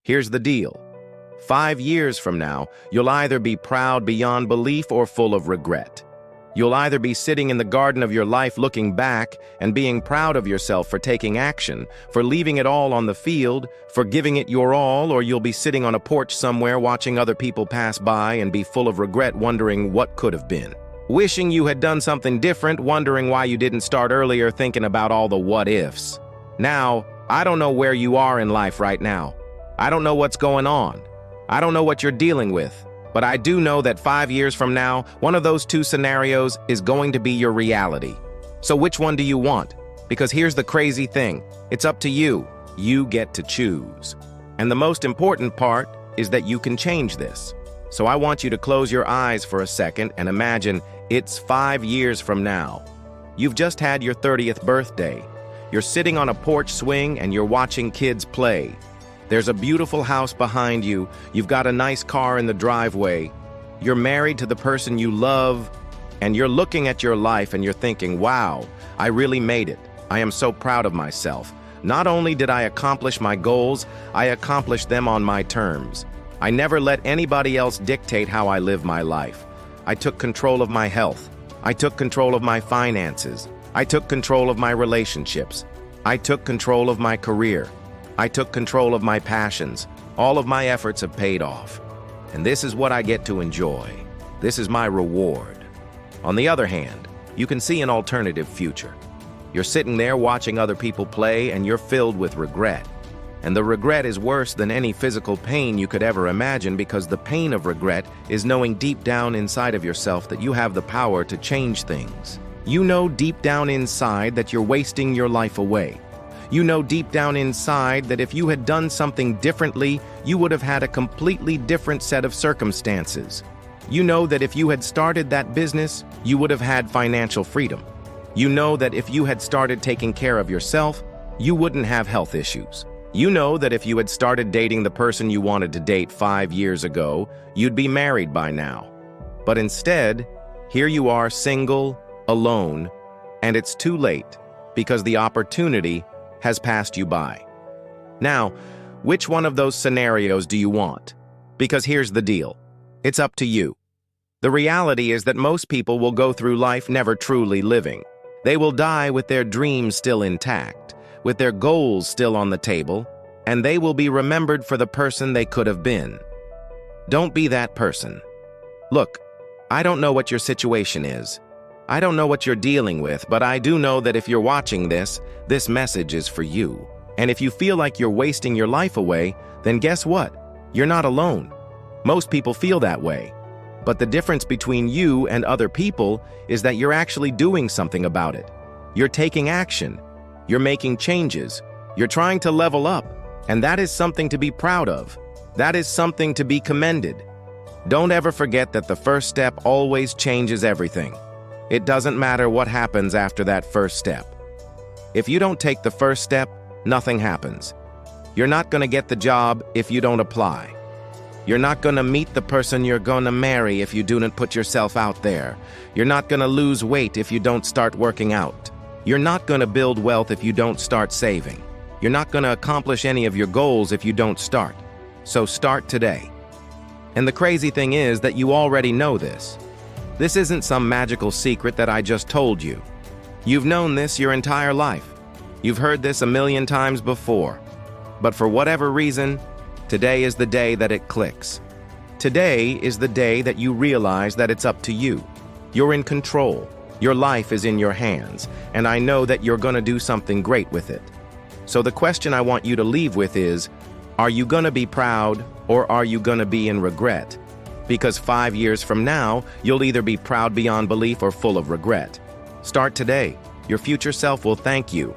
Here's the deal. 5 years from now, you'll either be proud beyond belief or full of regret. You'll either be sitting in the garden of your life looking back and being proud of yourself for taking action, for leaving it all on the field, for giving it your all, or you'll be sitting on a porch somewhere watching other people pass by and be full of regret wondering what could have been. Wishing you had done something different, wondering why you didn't start earlier, thinking about all the what-ifs. Now, I don't know where you are in life right now. I don't know what's going on. I don't know what you're dealing with. But I do know that 5 years from now, one of those two scenarios is going to be your reality. So which one do you want? Because here's the crazy thing. It's up to you. You get to choose. And the most important part is that you can change this. So I want you to close your eyes for a second and imagine it's 5 years from now. You've just had your 30th birthday. You're sitting on a porch swing and you're watching kids play. There's a beautiful house behind you. You've got a nice car in the driveway. You're married to the person you love, and you're looking at your life and you're thinking, wow, I really made it. I am so proud of myself. Not only did I accomplish my goals, I accomplished them on my terms. I never let anybody else dictate how I live my life. I took control of my health. I took control of my finances. I took control of my relationships. I took control of my career. I took control of my passions. All of my efforts have paid off. And this is what I get to enjoy. This is my reward. On the other hand, you can see an alternative future. You're sitting there watching other people play and you're filled with regret. And the regret is worse than any physical pain you could ever imagine, because the pain of regret is knowing deep down inside of yourself that you have the power to change things. You know deep down inside that you're wasting your life away. You know deep down inside that if you had done something differently, you would have had a completely different set of circumstances. You know that if you had started that business, you would have had financial freedom. You know that if you had started taking care of yourself, you wouldn't have health issues. You know that if you had started dating the person you wanted to date 5 years ago, you'd be married by now. But instead, here you are, single, alone, and it's too late because the opportunity has passed you by. Now, which one of those scenarios do you want? Because here's the deal. It's up to you. The reality is that most people will go through life never truly living. They will die with their dreams still intact, with their goals still on the table, and they will be remembered for the person they could have been. Don't be that person. Look, I don't know what your situation is. I don't know what you're dealing with, but I do know that if you're watching this message is for you. And if you feel like you're wasting your life away, then guess what? You're not alone. Most people feel that way. But the difference between you and other people is that you're actually doing something about it. You're taking action. You're making changes. You're trying to level up. And that is something to be proud of. That is something to be commended. Don't ever forget that the first step always changes everything. It doesn't matter what happens after that first step. If you don't take the first step, nothing happens. You're not going to get the job if you don't apply. You're not going to meet the person you're going to marry if you don't put yourself out there. You're not going to lose weight if you don't start working out. You're not going to build wealth if you don't start saving. You're not going to accomplish any of your goals if you don't start. So start today. And the crazy thing is that you already know this. This isn't some magical secret that I just told you. You've known this your entire life. You've heard this a million times before. But for whatever reason, today is the day that it clicks. Today is the day that you realize that it's up to you. You're in control. Your life is in your hands, and I know that you're going to do something great with it. So the question I want you to leave with is, are you going to be proud or are you going to be in regret? Because 5 years from now, you'll either be proud beyond belief or full of regret. Start today. Your future self will thank you.